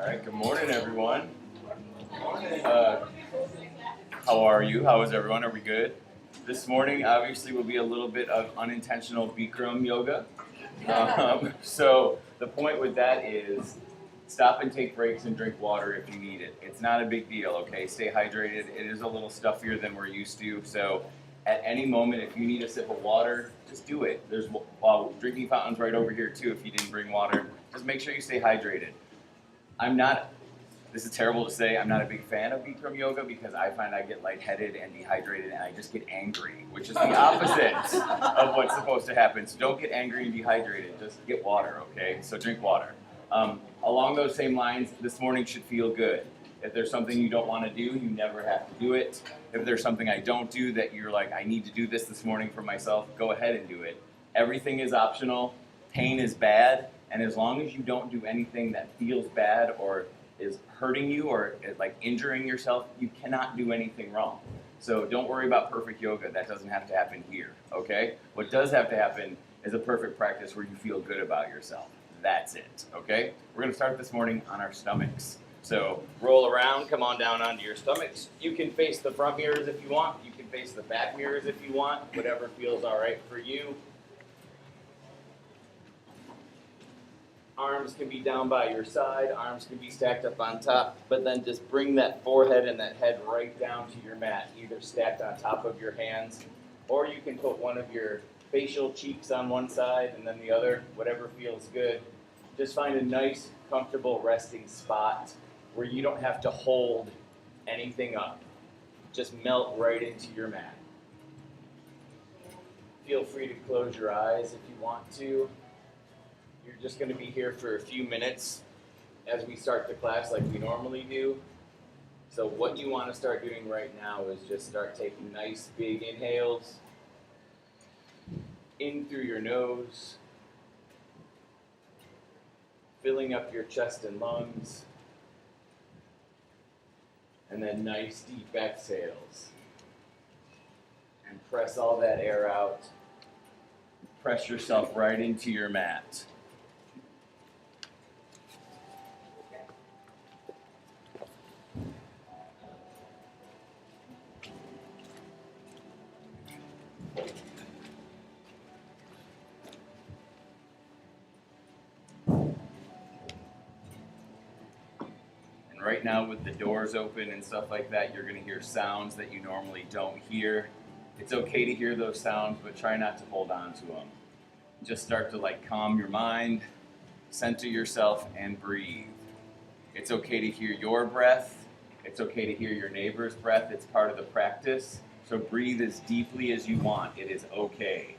All right, good morning, everyone. How are you? How is everyone? Are we good? This morning, obviously, will be a little bit of unintentional Bikram yoga. So the point with that is stop and take breaks and drink water if you need it. It's not a big deal, okay? Stay hydrated. It is a little stuffier than we're used to, so at any moment, if you need a sip of water, just do it. There's drinking fountains right over here too if you didn't bring water. Just make sure you stay hydrated. This is terrible to say, I'm not a big fan of Bikram yoga because I find I get lightheaded and dehydrated and I just get angry, which is the opposite of what's supposed to happen. So don't get angry and dehydrated, just get water, okay? So drink water. Along those same lines, this morning should feel good. If there's something you don't want to do, you never have to do it. If there's something I don't do that you're like, I need to do this morning for myself, go ahead and do it. Everything is optional. Pain is bad. And as long as you don't do anything that feels bad or is hurting you or like injuring yourself, you cannot do anything wrong. So don't worry about perfect yoga. That doesn't have to happen here, okay? What does have to happen is a perfect practice where you feel good about yourself. That's it, okay? We're gonna start this morning on our stomachs. So roll around, come on down onto your stomachs. You can face the front mirrors if you want. You can face the back mirrors if you want. Whatever feels all right for you. Arms can be down by your side, arms can be stacked up on top, but then just bring that forehead and that head right down to your mat, either stacked on top of your hands, or you can put one of your facial cheeks on one side and then the other, whatever feels good. Just find a nice, comfortable resting spot where you don't have to hold anything up. Just melt right into your mat. Feel free to close your eyes if you want to. You're just going to be here for a few minutes as we start the class like we normally do. So what you want to start doing right now is just start taking nice big inhales in through your nose, filling up your chest and lungs, and then nice deep exhales. And press all that air out. Press yourself right into your mat. Right now with the doors open and stuff like that, you're going to hear sounds that you normally don't hear. It's okay to hear those sounds, but try not to hold on to them. Just start to calm your mind, center yourself, and breathe. It's okay to hear your breath. It's okay to hear your neighbor's breath. It's part of the practice. So breathe as deeply as you want. It is okay.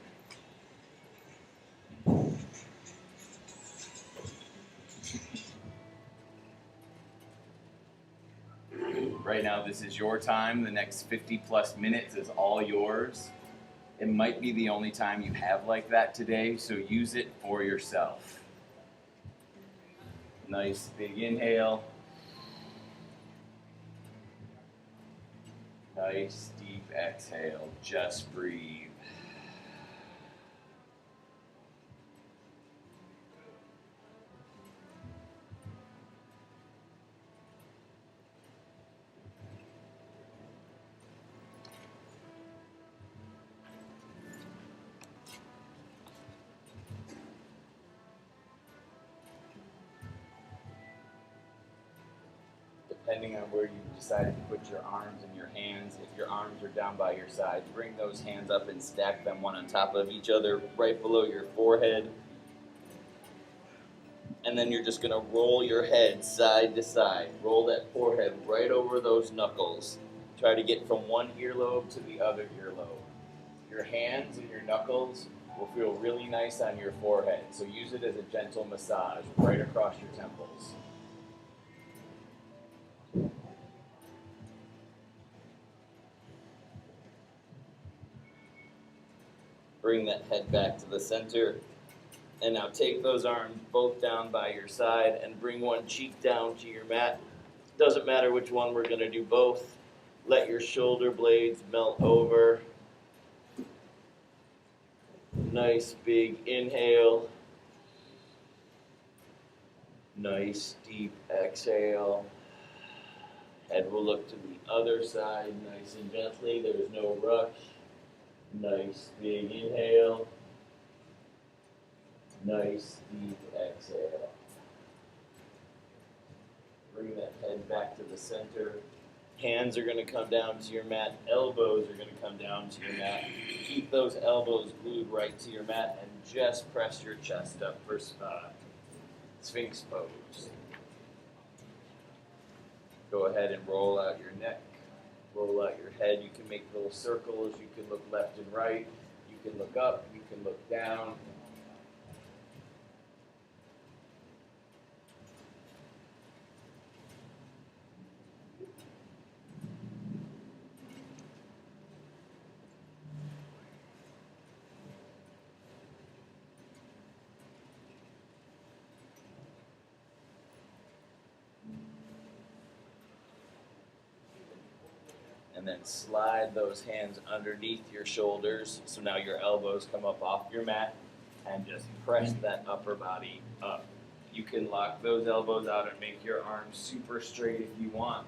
Right now, this is your time. The next 50 plus minutes is all yours. It might be the only time you have like that today, so use it for yourself. Nice big inhale. Nice deep exhale. Just breathe. Depending on where you decided to put your arms and your hands, if your arms are down by your side, bring those hands up and stack them one on top of each other right below your forehead. And then you're just going to roll your head side to side. Roll that forehead right over those knuckles. Try to get from one earlobe to the other earlobe. Your hands and your knuckles will feel really nice on your forehead, so use it as a gentle massage right across your temples. Bring that head back to the center. And now take those arms both down by your side and bring one cheek down to your mat. Doesn't matter which one, we're going to do both. Let your shoulder blades melt over. Nice big inhale. Nice deep exhale. Head will look to the other side nice and gently. There's no rush. Nice big inhale. Nice deep exhale. Bring that head back to the center. Hands are going to come down to your mat. Elbows are going to come down to your mat. Keep those elbows glued right to your mat and just press your chest up for Sphinx pose. Go ahead and roll out your neck. Roll out your head. You can make little circles. You can look left and right. You can look up. You can look down. And then slide those hands underneath your shoulders. So now your elbows come up off your mat and just press that upper body up. You can lock those elbows out and make your arms super straight if you want.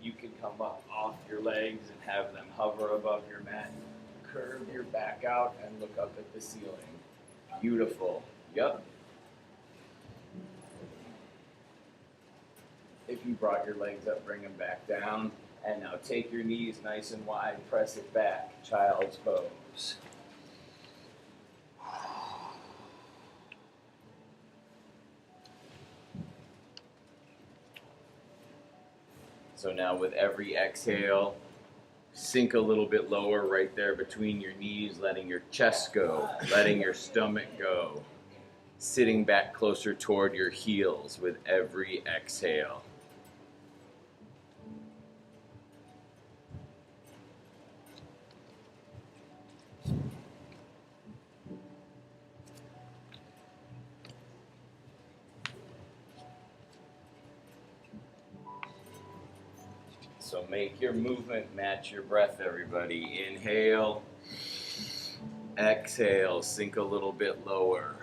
You can come up off your legs and have them hover above your mat. Curve your back out and look up at the ceiling. Beautiful. Yep. If you brought your legs up, bring them back down. And now take your knees nice and wide, press it back, child's pose. So now with every exhale, sink a little bit lower right there between your knees, letting your chest go, letting your stomach go. Sitting back closer toward your heels with every exhale. So make your movement match your breath, everybody. Inhale, exhale, sink a little bit lower.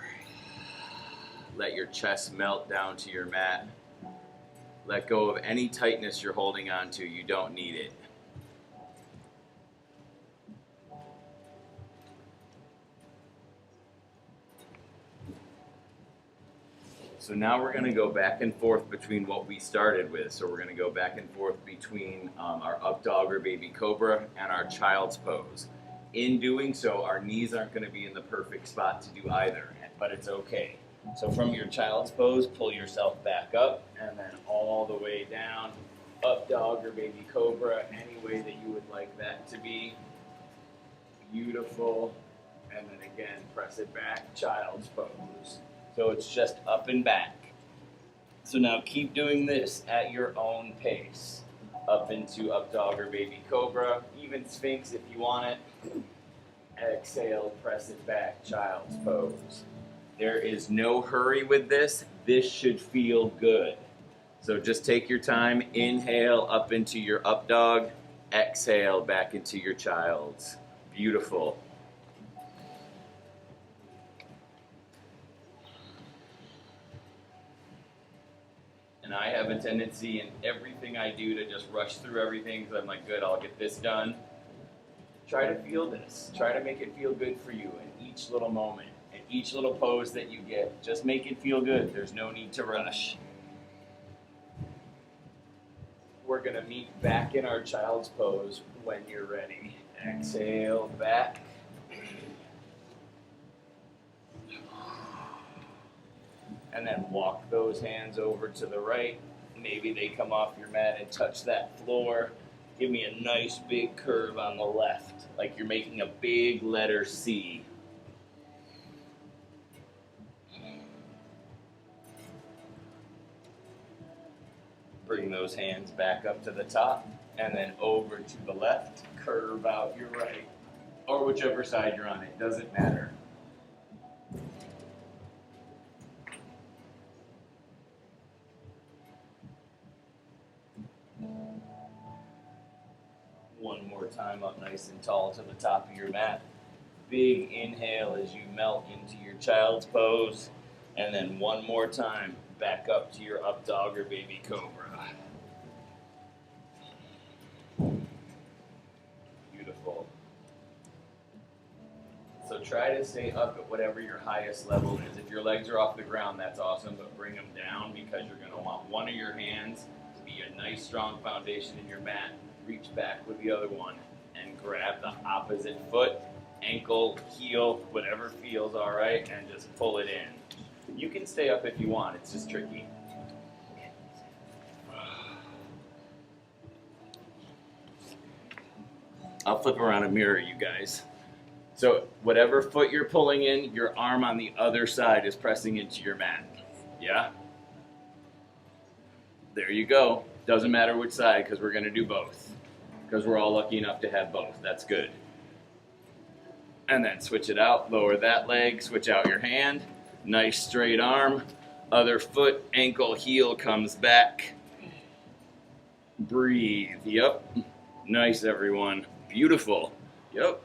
Let your chest melt down to your mat. Let go of any tightness you're holding on to. You don't need it. So now we're going to go back and forth between what we started with. So we're going to go back and forth between our up dog or baby cobra and our child's pose. In doing so, our knees aren't going to be in the perfect spot to do either, but it's okay. So from your child's pose, pull yourself back up and then all the way down, up dog or baby cobra, any way that you would like that to be. Beautiful. And then again, press it back, child's pose. So it's just up and back. So now keep doing this at your own pace. Up into up dog or baby cobra, even sphinx if you want it. Exhale, press it back, child's pose. There is no hurry with this. This should feel good. So just take your time. Inhale up into your up dog. Exhale back into your child's. Beautiful. And I have a tendency in everything I do to just rush through everything because I'm like, good, I'll get this done. Try to feel this. Try to make it feel good for you in each little moment, in each little pose that you get. Just make it feel good. There's no need to rush. We're going to meet back in our child's pose when you're ready. Exhale back. And then walk those hands over to the right. Maybe they come off your mat and touch that floor. Give me a nice big curve on the left, like you're making a big letter C. Bring those hands back up to the top and then over to the left. Curve out your right, or whichever side you're on, it doesn't matter. One more time up nice and tall to the top of your mat. Big inhale as you melt into your child's pose. And then one more time. back up to your up dog or baby cobra. Beautiful. So try to stay up at whatever your highest level is. If your legs are off the ground, that's awesome, but bring them down because you're going to want one of your hands to be a nice strong foundation in your mat. Reach back with the other one and grab the opposite foot, ankle, heel, whatever feels all right, and just pull it in. You can stay up if you want, it's just tricky. I'll flip around a mirror, you guys. So whatever foot you're pulling in, your arm on the other side is pressing into your mat. Yeah? There you go. Doesn't matter which side because we're going to do both. Because we're all lucky enough to have both. That's good. And then switch it out. Lower that leg. Switch out your hand. Nice straight arm. Other foot, ankle, heel comes back. Breathe. Yep. Nice, everyone. Beautiful. Yep.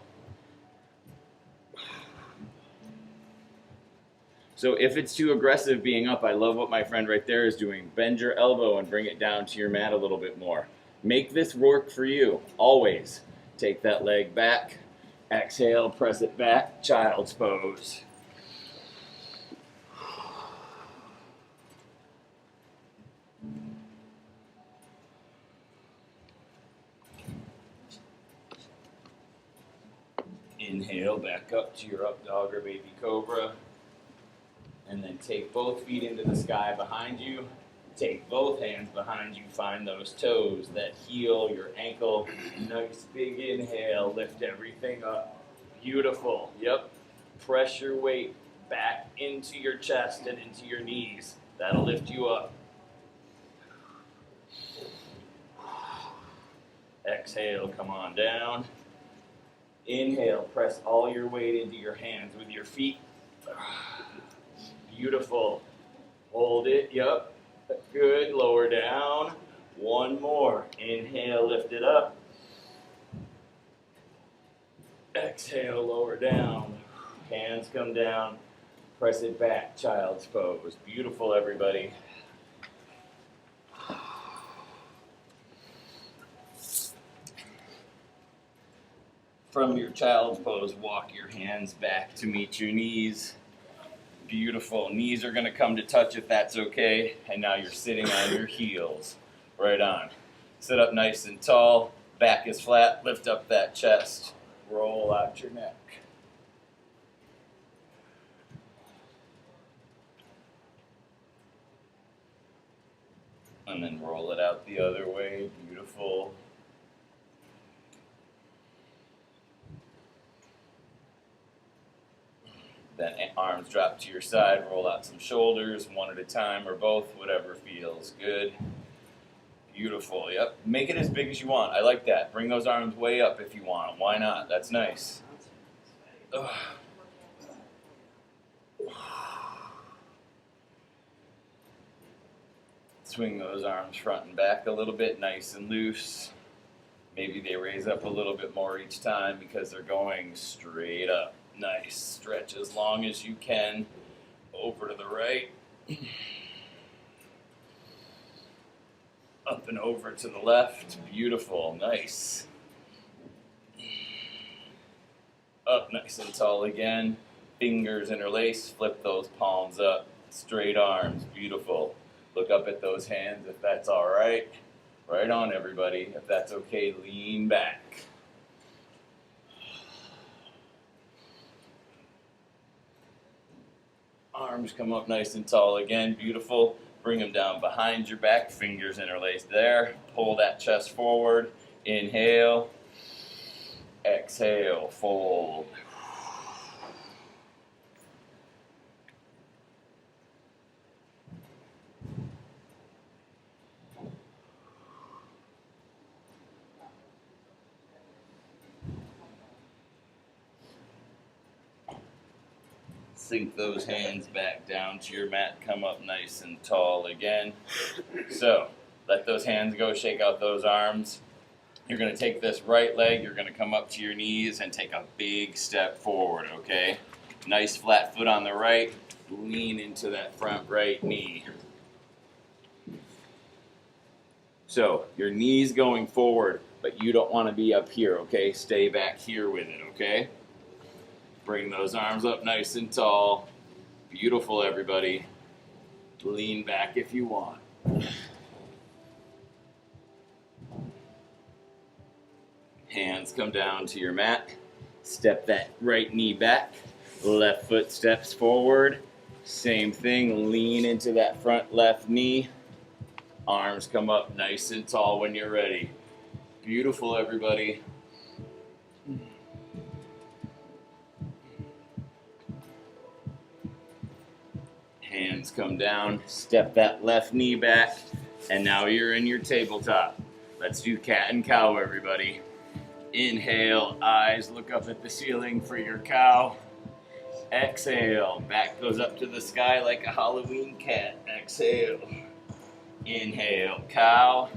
So if it's too aggressive being up, I love what my friend right there is doing. Bend your elbow and bring it down to your mat a little bit more. Make this work for you, always. Take that leg back, exhale, press it back, child's pose. Inhale, back up to your up dog or baby cobra. And then take both feet into the sky behind you. Take both hands behind you. Find those toes, that heel, your ankle. Nice big inhale. Lift everything up. Beautiful. Yep. Press your weight back into your chest and into your knees. That'll lift you up. Exhale. Come on down. Inhale. Press all your weight into your hands with your feet. Beautiful. Hold it. Yep. Good. Lower down. One more. Inhale. Lift it up. Exhale. Lower down. Hands come down. Press it back. Child's pose. Beautiful, everybody. From your child's pose, walk your hands back to meet your knees. Beautiful. Knees are going to come to touch if that's okay. And now you're sitting on your heels. Right on. Sit up nice and tall. Back is flat. Lift up that chest. Roll out your neck. And then roll it out the other way. Beautiful. Then arms drop to your side, roll out some shoulders, one at a time or both, whatever feels good. Beautiful, yep. Make it as big as you want. I like that. Bring those arms way up if you want them. Why not? That's nice. Ugh. Swing those arms front and back a little bit, nice and loose. Maybe they raise up a little bit more each time because they're going straight up. Nice. Stretch as long as you can. Over to the right. Up and over to the left. Beautiful. Nice. Up nice and tall again. Fingers interlace. Flip those palms up. Straight arms. Beautiful. Look up at those hands if that's all right. Right on, everybody. If that's okay, lean back. Arms come up nice and tall again. Beautiful. Bring them down behind your back. Fingers interlaced there. Pull that chest forward. Inhale. Exhale. Fold. Sink those hands back down to your mat. Come up nice and tall again. So, let those hands go. Shake out those arms. You're going to take this right leg. You're going to come up to your knees and take a big step forward, okay? Nice flat foot on the right. Lean into that front right knee. So your knees going forward, but you don't want to be up here, okay? Stay back here with it, okay? Bring those arms up nice and tall. Beautiful, everybody. Lean back if you want. Hands come down to your mat. Step that right knee back. Left foot steps forward. Same thing, lean into that front left knee. Arms come up nice and tall when you're ready. Beautiful, everybody. Hands come down, step that left knee back, and now you're in your tabletop. Let's do cat and cow, everybody. Inhale, eyes look up at the ceiling for your cow. Exhale, back goes up to the sky like a Halloween cat. Exhale. Inhale, cow.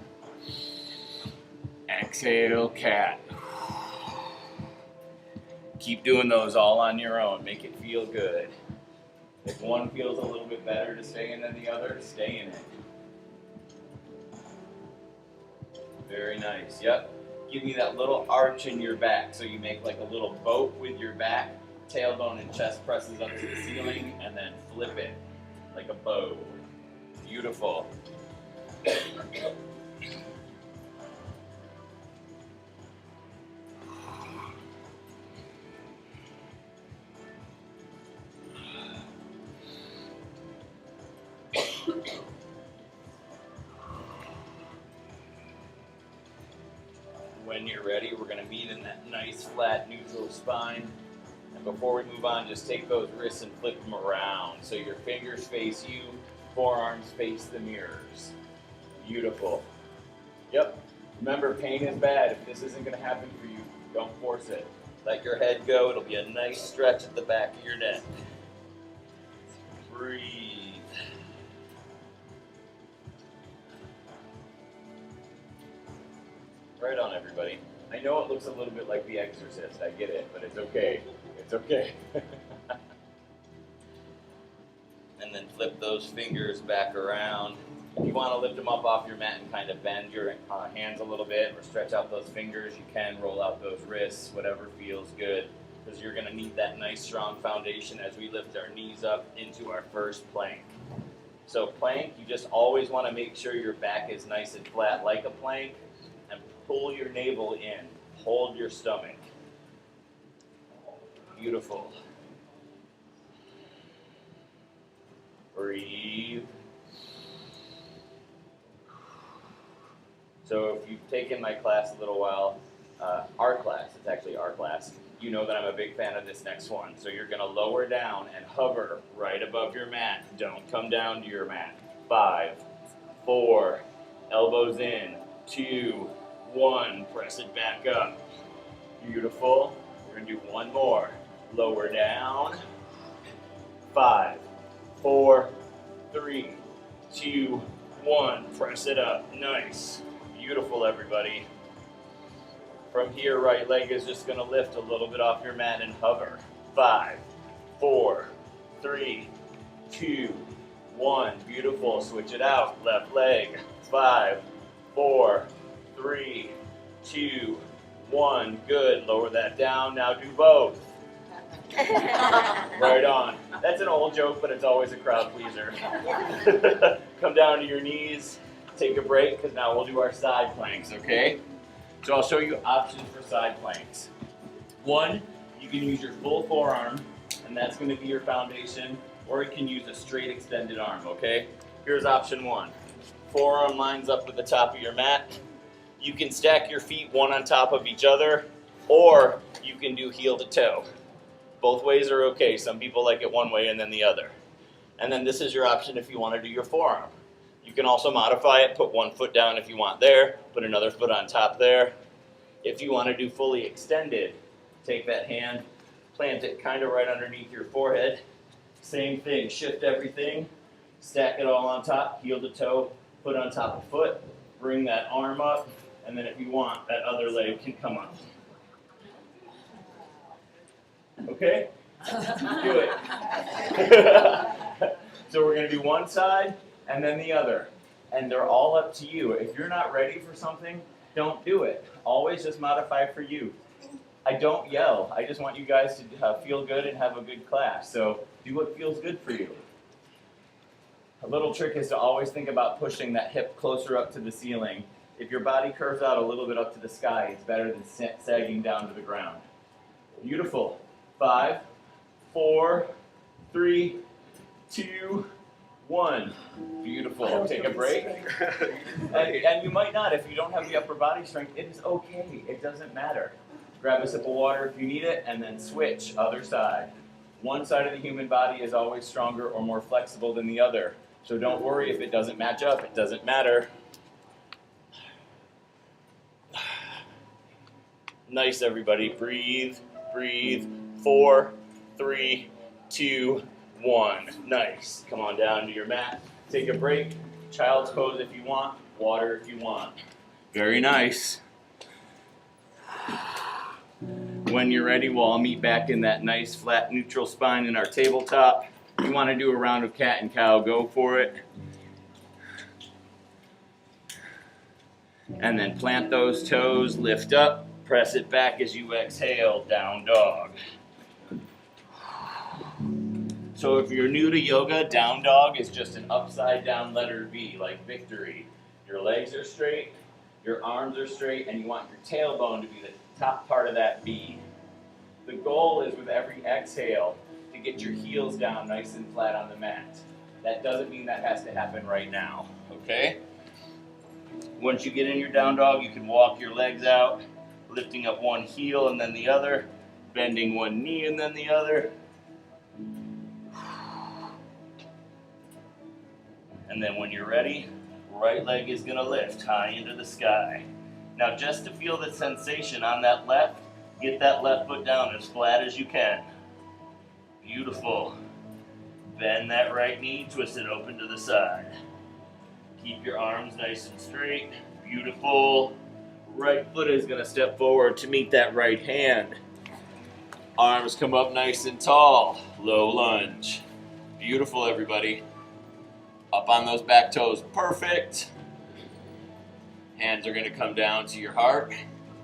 Exhale, cat. Keep doing those all on your own. Make it feel good. If one feels a little bit better to stay in than the other, stay in it. Very nice. Yep. Give me that little arch in your back so you make like a little boat with your back. Tailbone and chest presses up to the ceiling, and then flip it like a bow. Beautiful. When you're ready, we're going to meet in that nice flat neutral spine. And before we move on, just take those wrists and flip them around. So your fingers face you, forearms face the mirrors. Beautiful. Yep. Remember, pain is bad. If this isn't going to happen for you, don't force it. Let your head go. It'll be a nice stretch at the back of your neck. Breathe. Right on, everybody. I know it looks a little bit like The Exorcist. I get it, but it's okay. It's okay. And then flip those fingers back around. If you want to lift them up off your mat and kind of bend your hands a little bit or stretch out those fingers, you can roll out those wrists, whatever feels good, because you're going to need that nice strong foundation as we lift our knees up into our first plank. So plank, you just always want to make sure your back is nice and flat like a plank, and pull your navel in. Hold your stomach. Beautiful. Breathe. So if you've taken my class a little while, our class, it's actually our class, you know that I'm a big fan of this next one. So you're going to lower down and hover right above your mat. Don't come down to your mat. 5, 4, elbows in, 2, 1, press it back up. Beautiful. We're going to do one more. Lower down. 5, 4, 3, 2, 1, press it up. Nice. Beautiful, everybody. From here, right leg is just going to lift a little bit off your mat and hover. 5, 4, 3, 2, 1. Beautiful. Switch it out. Left leg. 5, 4, 3, 2, 1. Good. Lower that down. Now do both. Right on. That's an old joke, but it's always a crowd pleaser. Come down to your knees. Take a break, because now we'll do our side planks, okay? So I'll show you options for side planks. One, you can use your full forearm, and that's going to be your foundation, or you can use a straight extended arm, okay? Here's option 1. Forearm lines up with the top of your mat. You can stack your feet one on top of each other, or you can do heel to toe. Both ways are okay. Some people like it one way and then the other. And then this is your option if you want to do your forearm. You can also modify it, put one foot down if you want there, put another foot on top there. If you want to do fully extended, take that hand, plant it kind of right underneath your forehead. Same thing, shift everything, stack it all on top, heel to toe, put on top of foot, bring that arm up, and then if you want, that other leg can come up. Okay? Do it. So we're going to do one side and then the other. And they're all up to you. If you're not ready for something, don't do it. Always just modify for you. I don't yell. I just want you guys to feel good and have a good class. So do what feels good for you. A little trick is to always think about pushing that hip closer up to the ceiling. If your body curves out a little bit up to the sky, it's better than sagging down to the ground. Beautiful. 5, 4, 3, 2, 1. Beautiful. Take a break. And you might not. If you don't have the upper body strength, it is okay. It doesn't matter. Grab a sip of water if you need it, and then switch other side. One side of the human body is always stronger or more flexible than the other. So don't worry if it doesn't match up. It doesn't matter. Nice, everybody. Breathe, breathe. 4, 3, 2, 1. Nice. Come on down to your mat. Take a break. Child's pose if you want. Water if you want. Very nice. When you're ready, we'll all meet back in that nice flat neutral spine in our tabletop. If you want to do a round of cat and cow, go for it. And then plant those toes, lift up, press it back as you exhale, down dog. So if you're new to yoga, down dog is just an upside down letter V, like victory. Your legs are straight, your arms are straight, and you want your tailbone to be the top part of that V. The goal is with every exhale to get your heels down nice and flat on the mat. That doesn't mean that has to happen right now, okay? Once you get in your down dog, you can walk your legs out, lifting up one heel and then the other, bending one knee and then the other. And then when you're ready, right leg is gonna lift high into the sky. Now just to feel the sensation on that left, get that left foot down as flat as you can. Beautiful. Bend that right knee, twist it open to the side. Keep your arms nice and straight. Beautiful. Right foot is gonna step forward to meet that right hand. Arms come up nice and tall. Low lunge. Beautiful, everybody. Up on those back toes, perfect. Hands are gonna come down to your heart.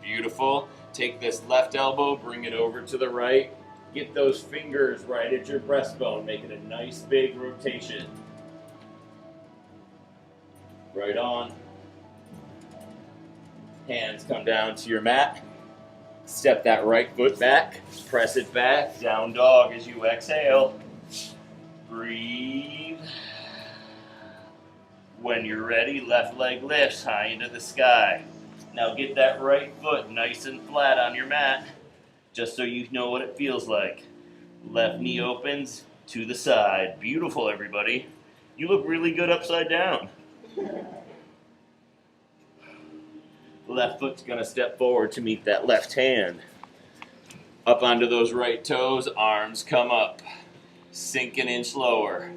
Beautiful. Take this left elbow, bring it over to the right. Get those fingers right at your breastbone, make it a nice big rotation. Right on. Hands come down to your mat. Step that right foot back, press it back, down dog as you exhale. Breathe. When you're ready, left leg lifts high into the sky. Now get that right foot nice and flat on your mat, just so you know what it feels like. Left knee opens to the side. Beautiful, everybody. You look really good upside down. Left foot's gonna step forward to meet that left hand. Up onto those right toes, arms come up. Sink an inch lower.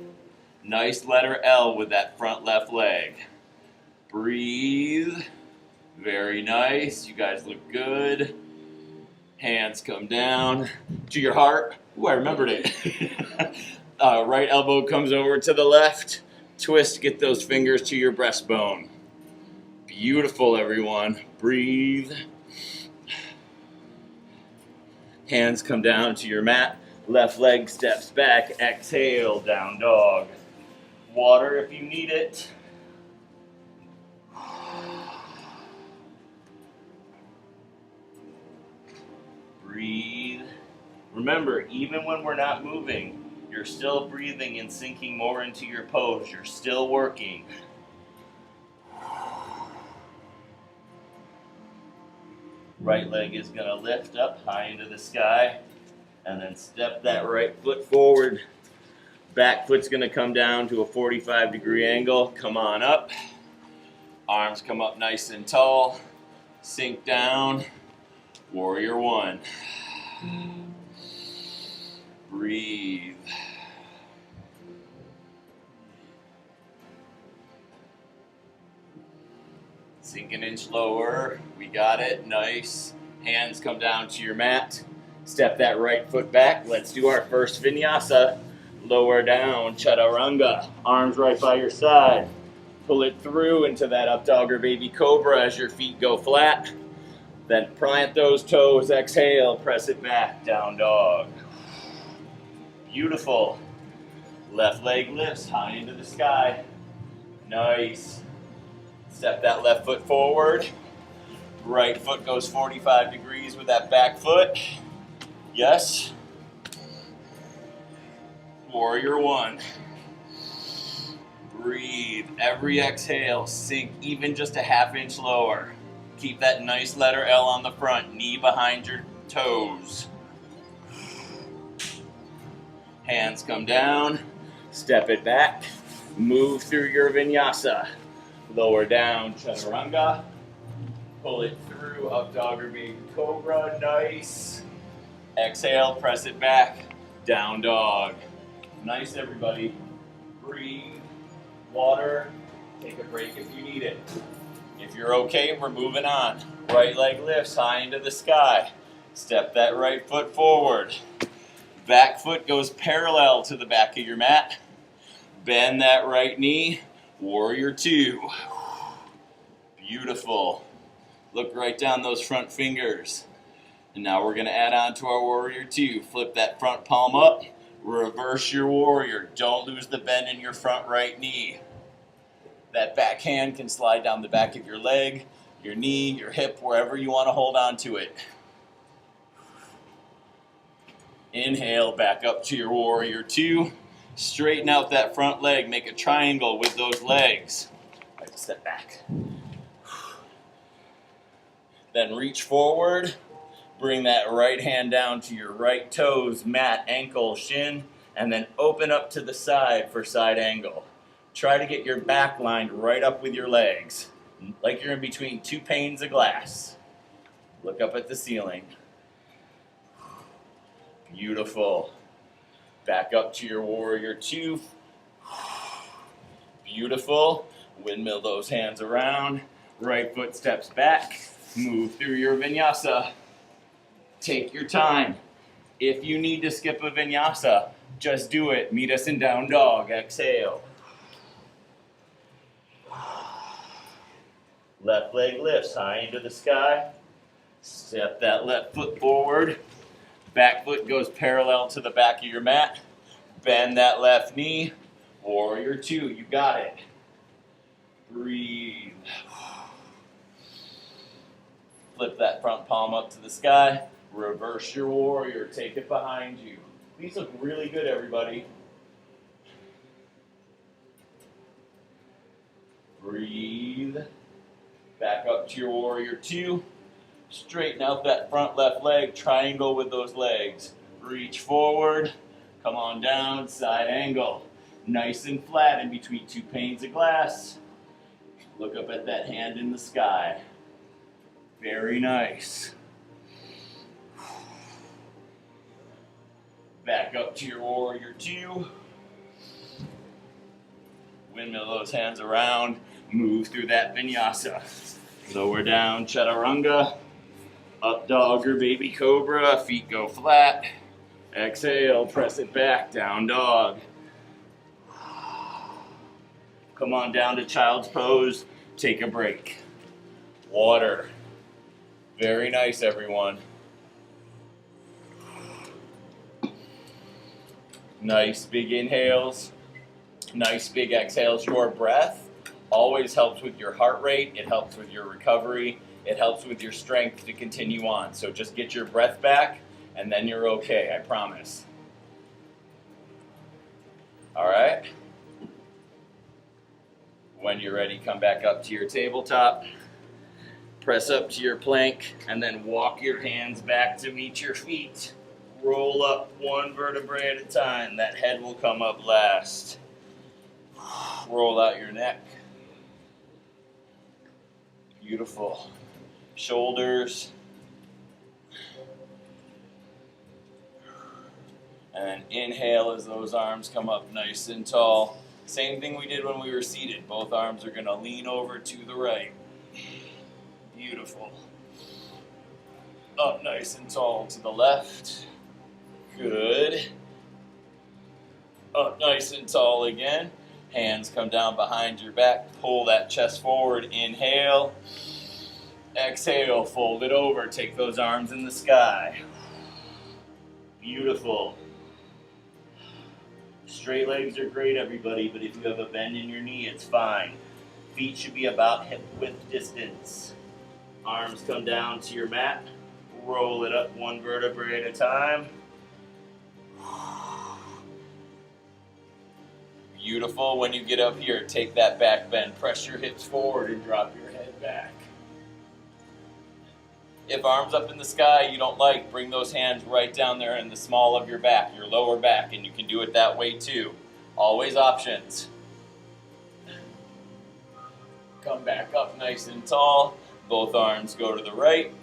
Nice letter L with that front left leg. Breathe. Very nice. You guys look good. Hands come down to your heart. Ooh, I remembered it. Right elbow comes over to the left. Twist, get those fingers to your breastbone. Beautiful, everyone. Breathe. Hands come down to your mat. Left leg steps back. Exhale, down dog. Water if you need it. Breathe. Remember, even when we're not moving, you're still breathing and sinking more into your pose. You're still working. Right leg is going to lift up high into the sky, and then step that right foot forward. Back foot's going to come down to a 45-degree angle. Come on up. Arms come up nice and tall. Sink down. Warrior one. Breathe. Sink an inch lower. We got it. Nice. Hands come down to your mat. Step that right foot back. Let's do our first vinyasa. Lower down, chaturanga. Arms right by your side. Pull it through into that up dog or baby cobra as your feet go flat. Then plant those toes, exhale, press it back, down dog. Beautiful. Left leg lifts high into the sky. Nice. Step that left foot forward. Right foot goes 45 degrees with that back foot. Yes. Warrior one. Breathe. Every exhale, sink even just a half inch lower. Keep that nice letter L on the front, knee behind your toes. Hands come down, step it back, move through your vinyasa. Lower down, chaturanga. Pull it through, up dog or baby cobra, nice. Exhale, press it back, down dog. Nice, everybody. Breathe. Water, take a break if you need it. If you're okay, we're moving on. Right leg lifts high into the sky. Step that right foot forward. Back foot goes parallel to the back of your mat. Bend that right knee. Warrior two. Beautiful. Look right down those front fingers. And now we're going to add on to our warrior two. Flip that front palm up. Reverse your warrior. Don't lose the bend in your front right knee. That back hand can slide down the back of your leg, your knee, your hip, wherever you want to hold on to it. Inhale, back up to your warrior two. Straighten out that front leg. Make a triangle with those legs. All right, step back. Then reach forward. Bring that right hand down to your right toes, mat, ankle, shin, and then open up to the side for side angle. Try to get your back lined right up with your legs, like you're in between two panes of glass. Look up at the ceiling. Beautiful. Back up to your warrior two. Beautiful. Windmill those hands around. Right foot steps back. Move through your vinyasa. Take your time. If you need to skip a vinyasa, just do it. Meet us in down dog. Exhale. Left leg lifts high into the sky. Step that left foot forward. Back foot goes parallel to the back of your mat. Bend that left knee. Warrior two. You got it. Breathe. Flip that front palm up to the sky. Reverse your warrior. Take it behind you. These look really good, everybody. Breathe. Back up to your warrior two. Straighten out that front left leg. Triangle with those legs. Reach forward. Come on down. Side angle. Nice and flat in between two panes of glass. Look up at that hand in the sky. Very nice. Back up to your warrior two. Windmill those hands around. Move through that vinyasa. Lower down, chaturanga. Up dog or baby cobra. Feet go flat. Exhale, press it back, down dog. Come on down to child's pose. Take a break. Water. Very nice, everyone. Nice big inhales. Nice big exhales. Your breath always helps with your heart rate. It helps with your recovery. It helps with your strength to continue on. So just get your breath back and then you're okay, I promise. All right. When you're ready, come back up to your tabletop. Press up to your plank and then walk your hands back to meet your feet. Roll up one vertebrae at a time. That head will come up last. Roll out your neck. Beautiful. Shoulders. And inhale as those arms come up nice and tall. Same thing we did when we were seated. Both arms are going to lean over to the right. Beautiful. Up nice and tall to the left. Good. Up nice and tall again. Hands come down behind your back. Pull that chest forward. Inhale. Exhale. Fold it over. Take those arms in the sky. Beautiful. Straight legs are great, everybody, but if you have a bend in your knee, it's fine. Feet should be about hip width distance. Arms come down to your mat. Roll it up one vertebrae at a time. Beautiful. When you get up here, take that back bend. Press your hips forward and drop your head back. If arms up in the sky you don't like, bring those hands right down there in the small of your back, your lower back, and you can do it that way too. Always options. Come back up nice and tall. Both arms go to the right.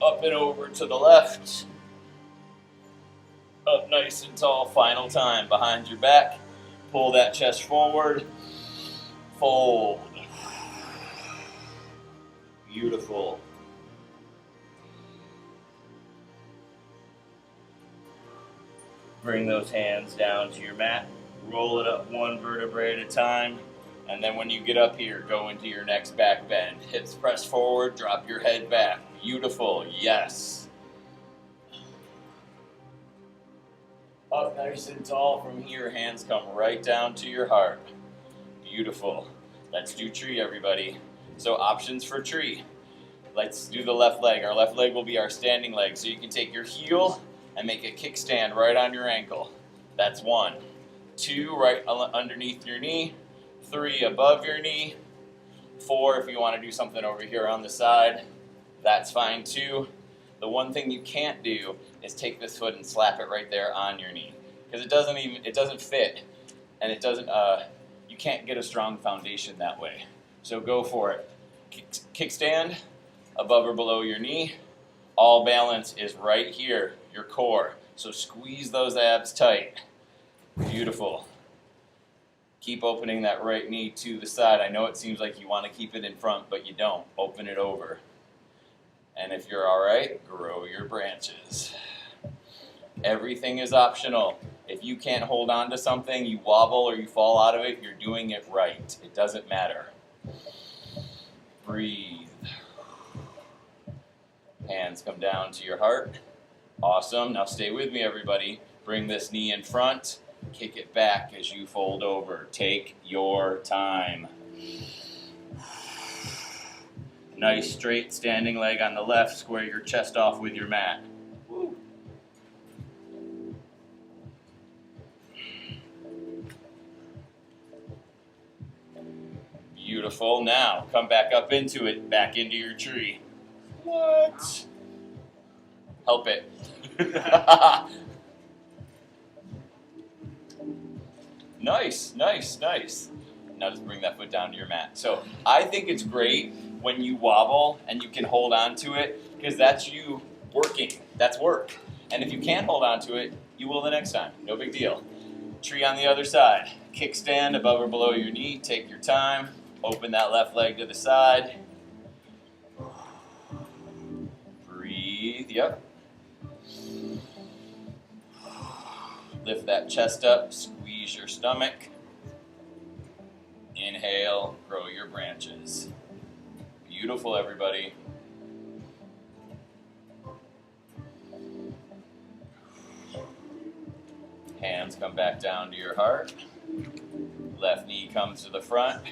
Up and over to the left. Up nice and tall. Final time. Behind your back. Pull that chest forward. Fold. Beautiful. Bring those hands down to your mat. Roll it up one vertebrae at a time. And then when you get up here, go into your next back bend. Hips press forward, drop your head back. Beautiful, yes. Up nice and tall from here, hands come right down to your heart. Beautiful. Let's do tree, everybody. So options for tree. Let's do the left leg. Our left leg will be our standing leg. So you can take your heel and make a kickstand right on your ankle. That's 1. 2, right underneath your knee. 3, above your knee. 4, if you want to do something over here on the side, that's fine too. The one thing you can't do is take this foot and slap it right there on your knee, because it doesn't fit, and it doesn't. You can't get a strong foundation that way. So go for it. Kickstand, above or below your knee. All balance is right here, your core. So squeeze those abs tight. Beautiful. Keep opening that right knee to the side. I know it seems like you want to keep it in front, but you don't. Open it over. And if you're all right, grow your branches. Everything is optional. If you can't hold on to something, you wobble or you fall out of it, you're doing it right. It doesn't matter. Breathe. Hands come down to your heart. Awesome. Now stay with me, everybody. Bring this knee in front. Kick it back as you fold over. Take your time. Nice straight standing leg on the left. Square your chest off with your mat. Woo. Beautiful. Now come back up into it. Back into your tree. What? Help it. Nice, nice, nice. Now just bring that foot down to your mat. So I think it's great when you wobble and you can hold on to it, because that's you working. That's work. And if you can't hold on to it, you will the next time. No big deal. Tree on the other side. Kickstand above or below your knee. Take your time. Open that left leg to the side. Breathe. Yep. Lift that chest up. Squeeze your stomach. Inhale. Grow your branches. Beautiful, everybody. Hands come back down to your heart. Left knee comes to the front.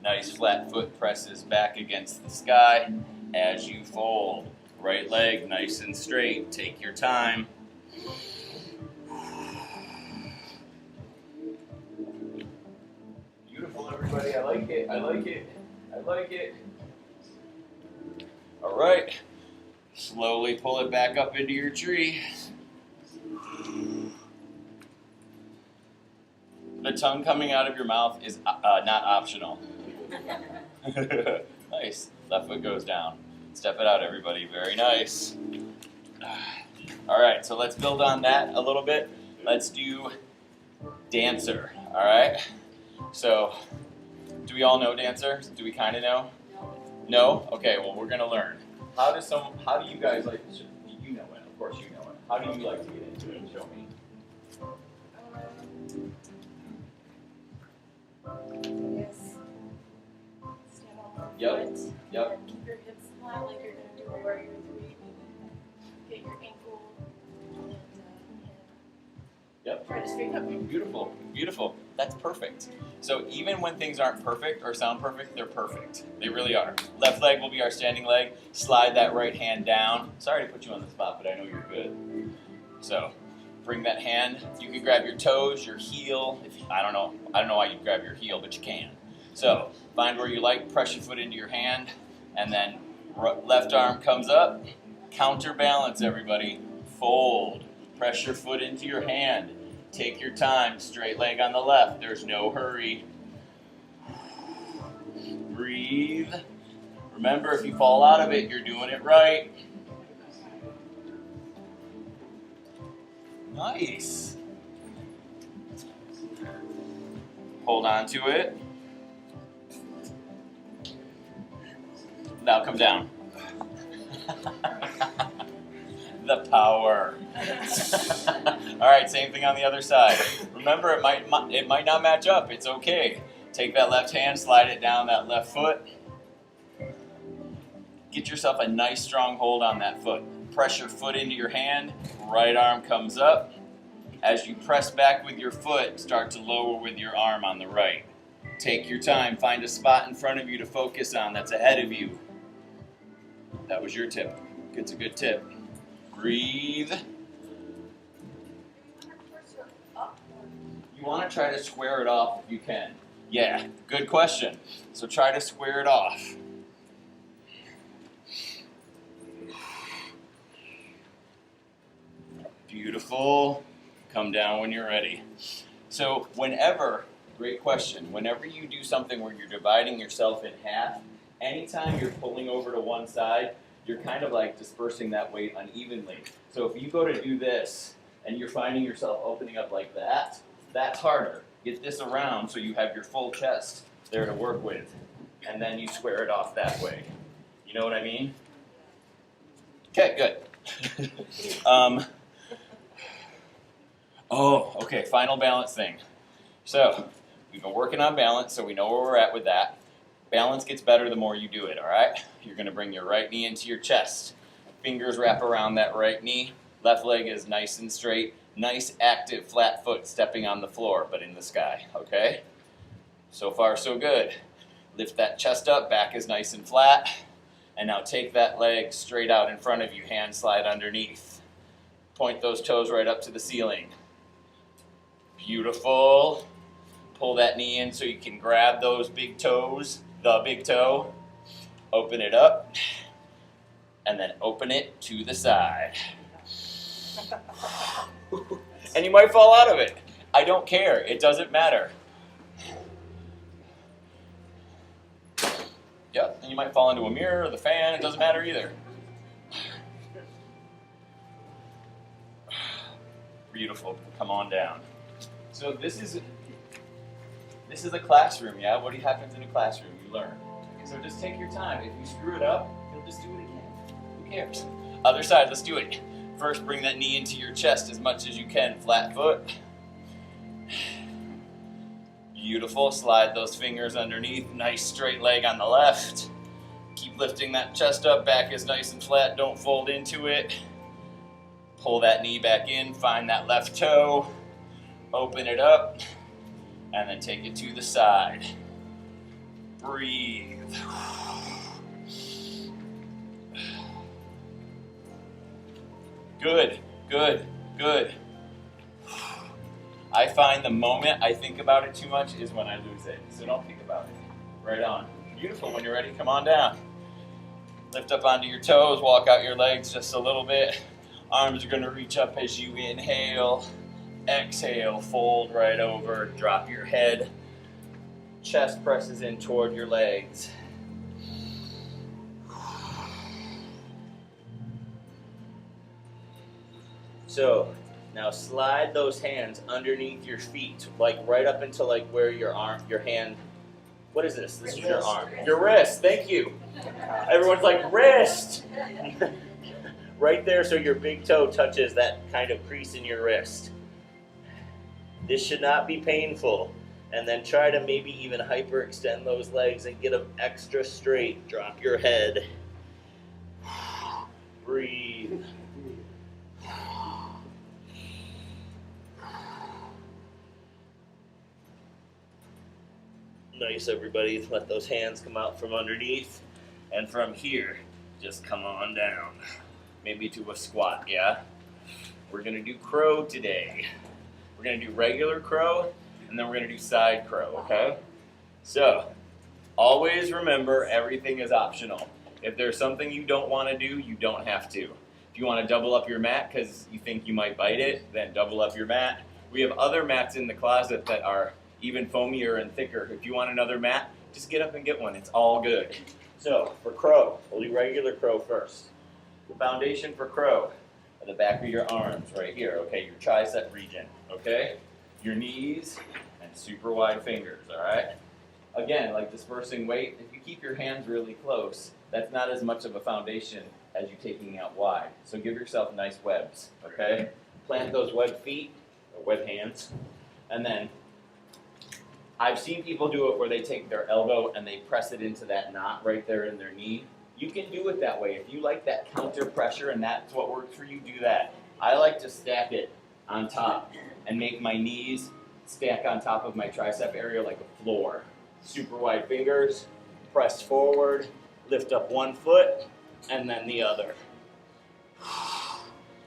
Nice flat foot presses back against the sky as you fold. Right leg nice and straight. Take your time. Beautiful, everybody. I like it. I like it. I like it. All right. Slowly pull it back up into your tree. The tongue coming out of your mouth is not optional. Nice. Left foot goes down. Step it out, everybody. Very nice. All right, so let's build on that a little bit. Let's do dancer, all right? So, do we all know dancer? Do we kind of know? No? Okay, well, we're going to learn. How do you guys like, you know it, of course you know it. How do you like to get into it? Show me. Yes. Stand on one Yep. foot. Yep. And keep your hips flat like you're going to do a warrior three. Get your ankle and Yep. try to straighten up. Beautiful, beautiful. That's perfect. So even when things aren't perfect or sound perfect, they're perfect. They really are. Left leg will be our standing leg. Slide that right hand down. Sorry to put you on the spot, but I know you're good. So bring that hand. You can grab your toes, your heel. I don't know why you grab your heel, but you can. So find where you like. Press your foot into your hand, and then left arm comes up. Counterbalance, everybody. Fold. Press your foot into your hand. Take your time. Straight leg on the left. There's no hurry. Breathe. Remember, if you fall out of it, you're doing it right. Nice. Hold on to it. Now come down. The power. All right, same thing on the other side. Remember, it might not match up. It's okay. Take that left hand, slide it down that left foot. Get yourself a nice strong hold on that foot. Press your foot into your hand. Right arm comes up. As you press back with your foot, start to lower with your arm on the right. Take your time. Find a spot in front of you to focus on that's ahead of you. That was your tip. It's a good tip. Breathe. You want to try to square it off if you can. Yeah, good question. So try to square it off. Beautiful. Come down when you're ready. So great question, whenever you do something where you're dividing yourself in half, anytime you're pulling over to one side, you're kind of like dispersing that weight unevenly. So if you go to do this and you're finding yourself opening up like that, that's harder. Get this around so you have your full chest there to work with, and then you square it off that way. You know what I mean? Okay, good. Okay, final balance thing. So we've been working on balance, so we know where we're at with that. Balance gets better the more you do it, all right? You're going to bring your right knee into your chest. Fingers wrap around that right knee. Left leg is nice and straight. Nice, active, flat foot stepping on the floor, but in the sky, okay? So far, so good. Lift that chest up, back is nice and flat. And now take that leg straight out in front of you, hand slide underneath. Point those toes right up to the ceiling. Beautiful. Pull that knee in so you can grab those big toes, the big toe. Open it up, and then open it to the side. And you might fall out of it. I don't care. It doesn't matter. Yep, and you might fall into a mirror or the fan. It doesn't matter either. Beautiful. Come on down. So this is a classroom, yeah? What happens in a classroom? You learn. So just take your time. If you screw it up, you'll just do it again. Who cares? Other side, let's do it. First, bring that knee into your chest as much as you can. Flat foot. Beautiful. Slide those fingers underneath. Nice straight leg on the left. Keep lifting that chest up. Back is nice and flat. Don't fold into it. Pull that knee back in. Find that left toe. Open it up. And then take it to the side. Breathe. Good, good, good. I find the moment I think about it too much is when I lose it. So don't think about it. Right on. Beautiful. When you're ready, come on down. Lift up onto your toes. Walk out your legs just a little bit. Arms are going to reach up as you inhale. Exhale. Fold right over. Drop your head. Chest presses in toward your legs. So now slide those hands underneath your feet, like right up into like where your hand. What is this? This is your arm. Your wrist. Thank you. Everyone's like wrist. Right there, so your big toe touches that kind of crease in your wrist. This should not be painful. And then try to maybe even hyperextend those legs and get them extra straight. Drop your head. Breathe. Nice, everybody. Let those hands come out from underneath. And from here, just come on down. Maybe to a squat, yeah? We're gonna do crow today. We're gonna do regular crow, and then we're gonna do side crow, okay? So, always remember everything is optional. If there's something you don't wanna do, you don't have to. If you wanna double up your mat because you think you might bite it, then double up your mat. We have other mats in the closet that are even foamier and thicker. If you want another mat, just get up and get one. It's all good. So, for crow, we'll do regular crow first. The foundation for crow are the back of your arms right here, okay? Your tricep region, okay? Your knees and super wide fingers, all right? Again, like dispersing weight, if you keep your hands really close, that's not as much of a foundation as you taking out wide. So give yourself nice webs, okay? Plant those web feet, or web hands, and then I've seen people do it where they take their elbow and they press it into that knot right there in their knee. You can do it that way. If you like that counter pressure and that's what works for you, do that. I like to stack it on top and make my knees stack on top of my tricep area like a floor. Super wide fingers, press forward, lift up one foot, and then the other.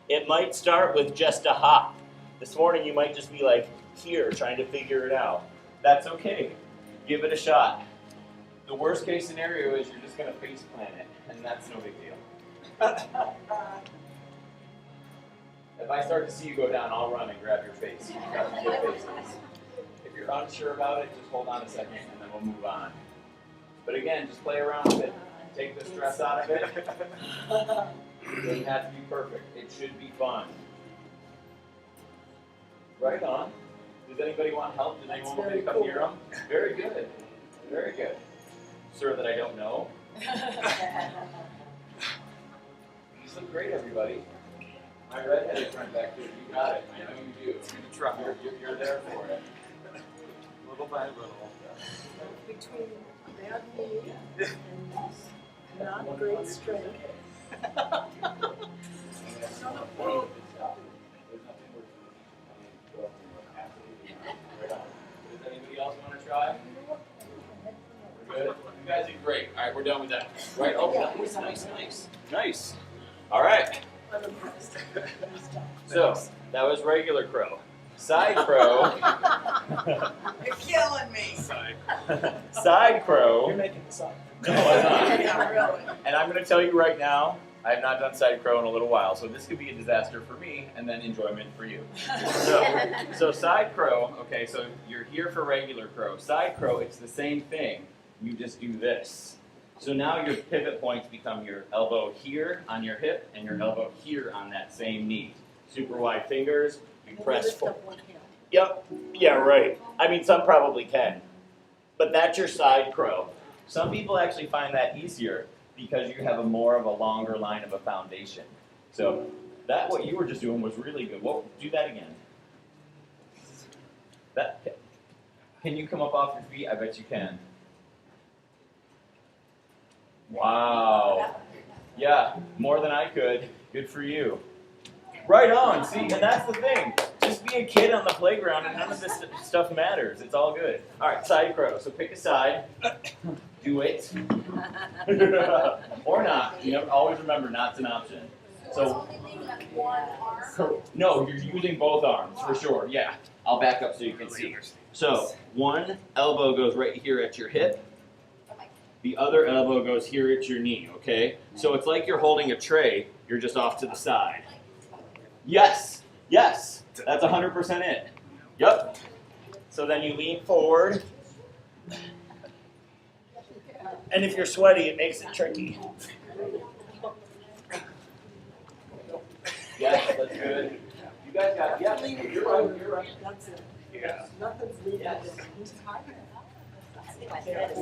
It might start with just a hop. This morning you might just be like here trying to figure it out. That's okay. Give it a shot. The worst case scenario is you're just going to face plant it, and that's no big deal. If I start to see you go down, I'll run and grab your face. You got to get faces. If you're unsure about it, just hold on a second, and then we'll move on. But again, just play around with it. Take the stress out of it. It doesn't have to be perfect. It should be fun. Right on. Does anybody want help? Does anyone want me to come near them? Very good. Very good. Sir that I don't know. You look great, everybody. My redheaded friend back here, you got it. I know you do. You're there for it. Little by little. Between bad knee and not great strength. Does anybody else want to try? We're good? You guys did great. All right, we're done with that. Right? Oh, that was nice. Nice. All right. So, that was regular crow. Side crow. You're killing me. Side crow. You're making this up. No, I'm not. Yeah, really. And I'm going to tell you right now, I have not done side crow in a little while, so this could be a disaster for me and then enjoyment for you. So side crow, okay, so you're here for regular crow. Side crow, it's the same thing. You just do this. So now your pivot points become your elbow here on your hip and your elbow here on that same knee. Super wide fingers, you press Lift forward. up one hand. Yep. Yeah, right. I mean, some probably can. But that's your side crow. Some people actually find that easier because you have a more of a longer line of a foundation. So that what you were just doing was really good. Well, do that again. Can you come up off your feet? I bet you can. Wow. Yeah, more than I could. Good for you. Right on. See, and that's the thing. Just be a kid on the playground and none of this stuff matters. It's all good. All right, side crow. So pick a side. Do it. Or not. You know, always remember, not's an option. So, no, you're using both arms for sure. Yeah. I'll back up so you can see. So, one elbow goes right here at your hip. The other elbow goes here at your knee, okay? So it's like you're holding a tray, you're just off to the side. Yes, yes, that's 100% it. Yep. So then you lean forward. And if you're sweaty, it makes it tricky. Yes, that's good. You guys got, yeah, you're right. That's it. Yeah. Nothing's leaving. Yes. Yes.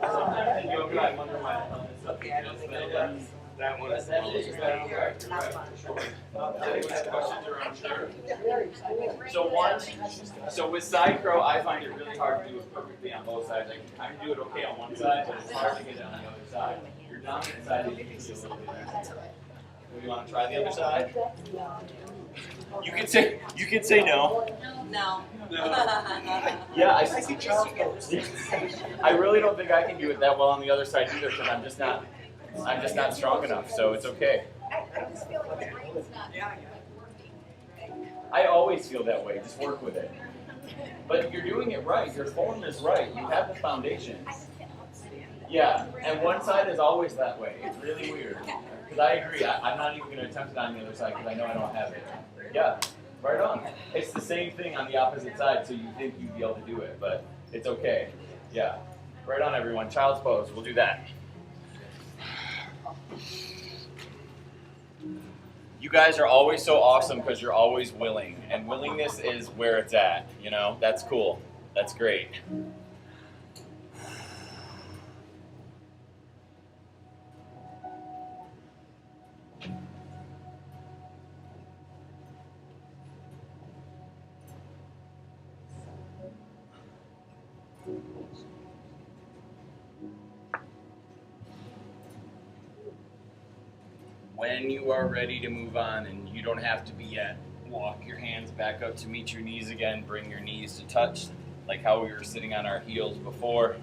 Sometimes in yoga I wonder why I done this up. That one is So with side crow, I find it really hard to do it perfectly on both sides. I can kind of do it okay on one side, but it's hard to get it on the other side. Your dominant side is usually a little bit easier. Do you want to try the other side? You can say no. No. Yeah, I see Charles goes. I really don't think I can do it that well on the other side either because I'm just not strong enough. So it's okay. I just feel like my brain's not working. I always feel that way. Just work with it. But you're doing it right. Your form is right. You have the foundation. I just can't understand. Yeah, and one side is always that way. It's really weird. Because I agree. I'm not even going to attempt it on the other side because I know I don't have it. Yeah, right on. It's the same thing on the opposite side, so you think you'd be able to do it, but it's okay. Yeah. Right on, everyone. Child's pose. We'll do that. You guys are always so awesome because you're always willing, and willingness is where it's at. You know, that's cool. That's great. When you are ready to move on, and you don't have to be yet, walk your hands back up to meet your knees again. Bring your knees to touch, like how we were sitting on our heels before.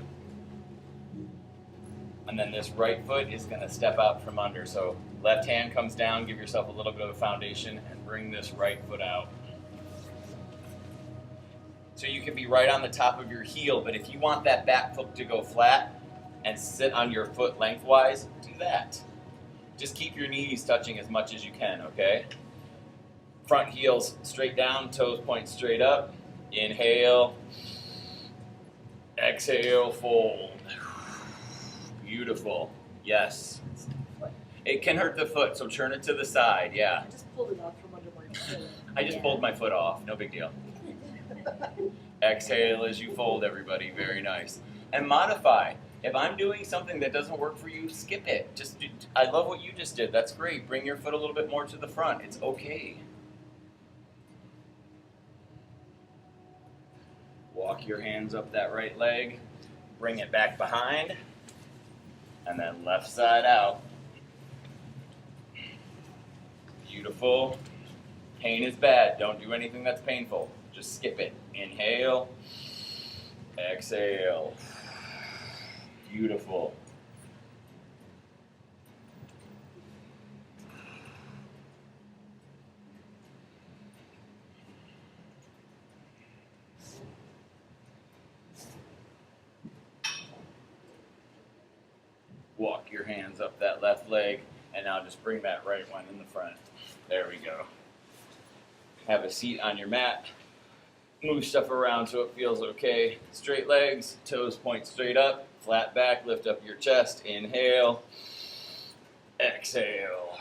And then this right foot is going to step out from under. So left hand comes down, give yourself a little bit of a foundation, and bring this right foot out. So you can be right on the top of your heel, but if you want that back foot to go flat and sit on your foot lengthwise, do that. Just keep your knees touching as much as you can, okay? Front heels straight down, toes point straight up. Inhale. Exhale, fold. Beautiful. Yes. It can hurt the foot, so turn it to the side, yeah. I just pulled it out from under my foot. I just pulled my foot off, no big deal. Exhale as you fold, everybody, very nice. And modify. If I'm doing something that doesn't work for you, skip it. I love what you just did. That's great. Bring your foot a little bit more to the front. It's okay. Walk your hands up that right leg. Bring it back behind. And then left side out. Beautiful. Pain is bad. Don't do anything that's painful. Just skip it. Inhale. Exhale. Beautiful. Walk your hands up that left leg, and now just bring that right one in the front. There we go. Have a seat on your mat. Move stuff around so it feels okay. Straight legs, toes point straight up, flat back, lift up your chest. Inhale, exhale.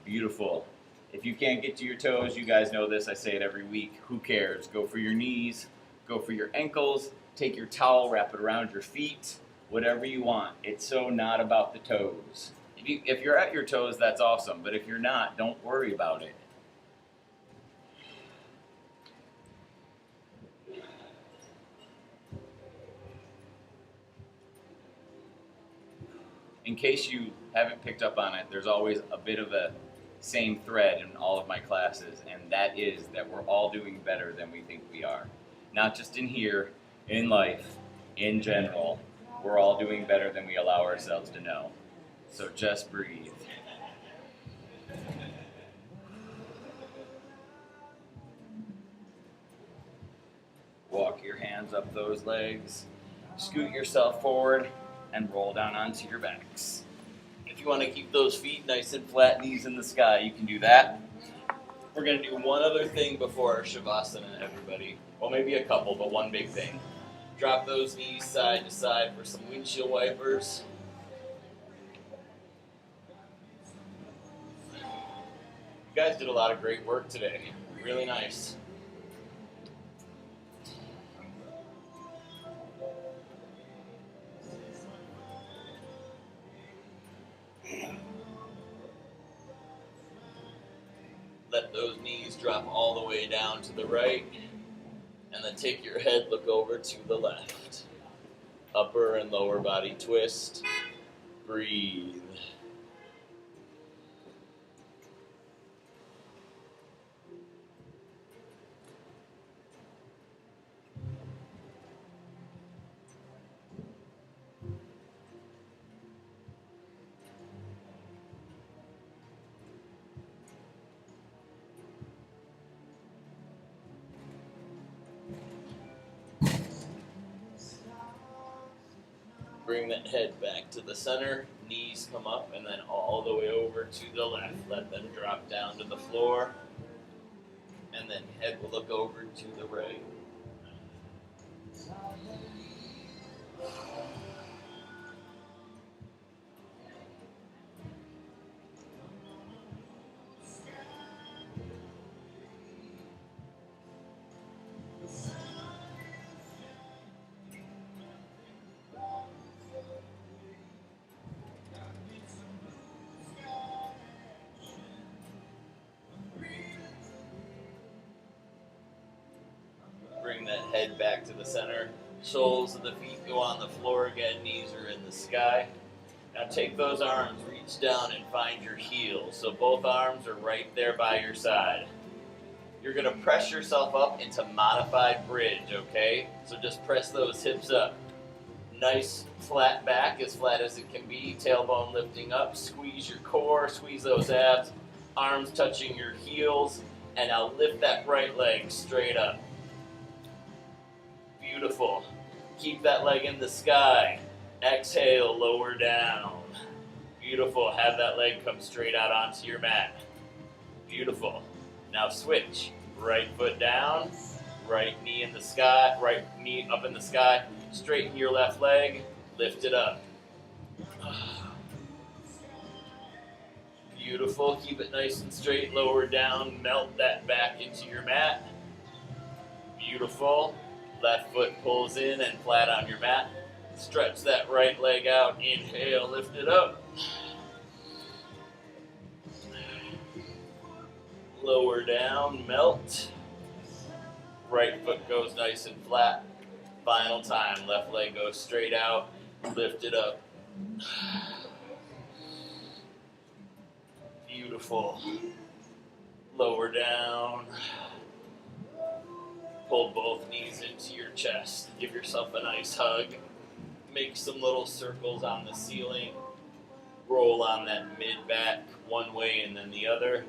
Beautiful. If you can't get to your toes, you guys know this, I say it every week. Who cares? Go for your knees, go for your ankles, take your towel, wrap it around your feet, whatever you want. It's so not about the toes. If you're at your toes, that's awesome, but if you're not, don't worry about it. In case you haven't picked up on it, there's always a bit of a same thread in all of my classes, and that is that we're all doing better than we think we are. Not just in here, in life, in general, we're all doing better than we allow ourselves to know. So just breathe. Walk your hands up those legs, scoot yourself forward, and roll down onto your backs. If you want to keep those feet nice and flat, knees in the sky, you can do that. We're going to do one other thing before our Shavasana, everybody. Well, maybe a couple, but one big thing. Drop those knees side to side for some windshield wipers. You guys did a lot of great work today. Really nice. those knees drop all the way down to the right, and then take your head, look over to the left. Upper and lower body twist. Breathe. Bring that head back to the center, knees come up, and then all the way over to the left. Let them drop down to the floor, and then head will look over to the right. Bring that head back to the center. Soles of the feet go on the floor again. Knees are in the sky. Now take those arms, reach down and find your heels. So both arms are right there by your side. You're going to press yourself up into modified bridge, okay? So just press those hips up. Nice flat back, as flat as it can be. Tailbone lifting up. Squeeze your core, squeeze those abs. Arms touching your heels. And now lift that right leg straight up. Beautiful. Keep that leg in the sky. Exhale, lower down. Beautiful. Have that leg come straight out onto your mat. Beautiful. Now switch. Right foot down. Right knee in the sky. Right knee up in the sky. Straighten your left leg. Lift it up. Beautiful. Keep it nice and straight. Lower down. Melt that back into your mat. Beautiful. Left foot pulls in and flat on your mat. Stretch that right leg out. Inhale, lift it up. Lower down, melt. Right foot goes nice and flat. Final time, left leg goes straight out. Lift it up. Beautiful. Lower down. Pull both knees into your chest. Give yourself a nice hug. Make some little circles on the ceiling. Roll on that mid-back one way and then the other.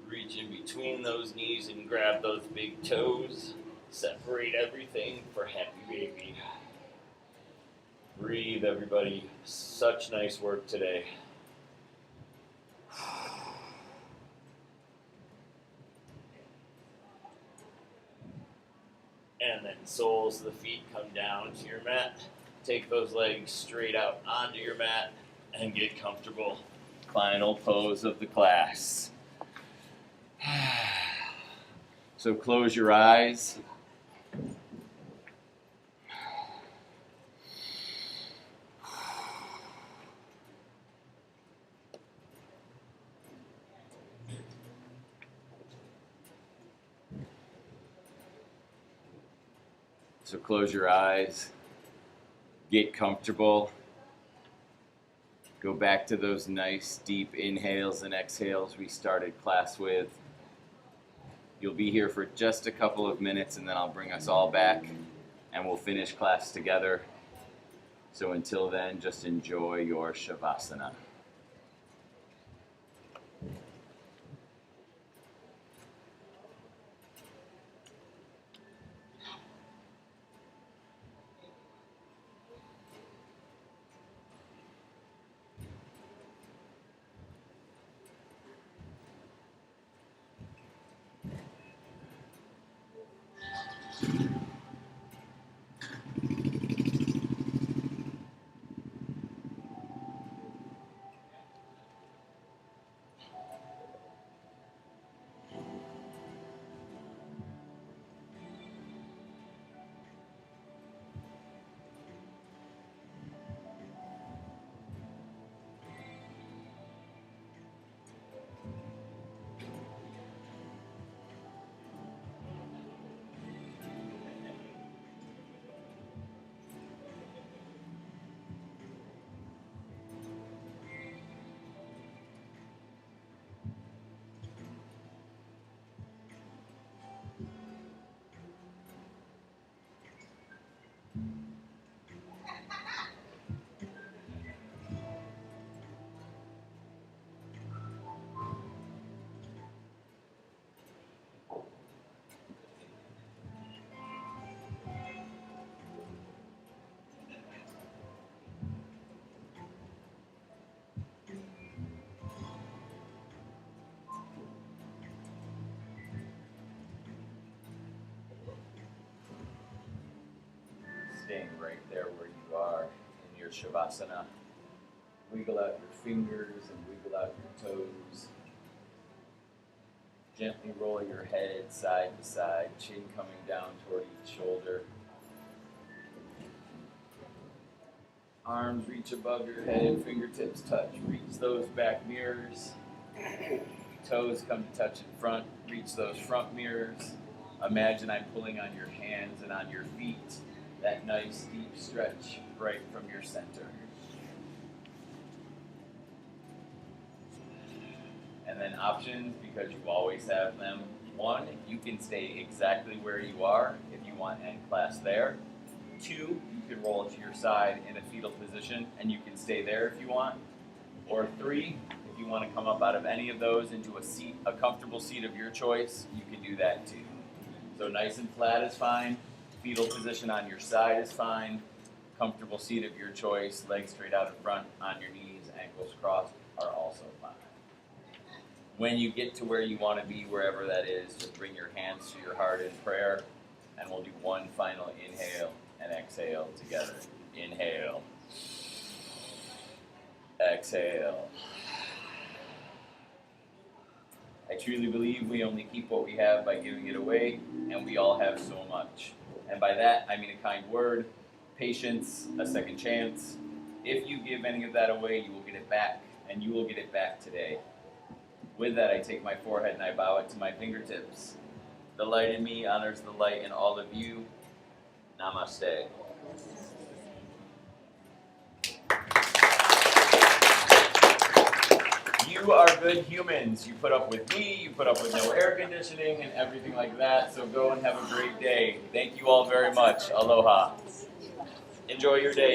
Reach in between those knees and grab those big toes. Separate everything for happy baby. Breathe, everybody. Such nice work today. And then soles of the feet come down to your mat. Take those legs straight out onto your mat and get comfortable. Final pose of the class. So close your eyes. So close your eyes, get comfortable, go back to those nice deep inhales and exhales we started class with. You'll be here for just a couple of minutes and then I'll bring us all back and we'll finish class together. So until then, just enjoy your Shavasana. right there where you are in your Shavasana. Wiggle out your fingers and wiggle out your toes. Gently roll your head side to side, chin coming down toward each shoulder. Arms reach above your head, fingertips touch. Reach those back mirrors. Toes come to touch in front. Reach those front mirrors. Imagine I'm pulling on your hands and on your feet. That nice deep stretch right from your center. And then options, because you always have them. 1, you can stay exactly where you are if you want end class there. 2, you can roll to your side in a fetal position and you can stay there if you want. Or 3, if you want to come up out of any of those into a seat, a comfortable seat of your choice, you can do that too. So nice and flat is fine. Fetal position on your side is fine. Comfortable seat of your choice, legs straight out in front, on your knees, ankles crossed are also fine. When you get to where you want to be, wherever that is, just bring your hands to your heart in prayer, and we'll do one final inhale and exhale together. Inhale. Exhale. I truly believe we only keep what we have by giving it away, and we all have so much. And by that, I mean a kind word, patience, a second chance. If you give any of that away, you will get it back, and you will get it back today. With that, I take my forehead and I bow it to my fingertips. The light in me honors the light in all of you. Namaste. You are good humans. You put up with me, you put up with no air conditioning and everything like that, so go and have a great day. Thank you all very much. Aloha. Enjoy your day.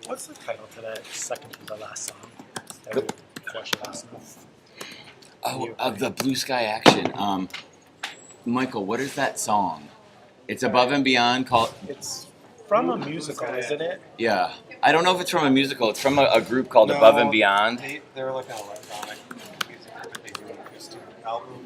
What's the title to that second to the last song? That we watched last night? Oh, of the Blue Sky Action. Michael, what is that song? It's Above and Beyond called... It's from a musical, isn't it? Yeah. I don't know if it's from a musical. It's from a group called Above and Beyond. They were like an electronic music group, but they do an acoustic album.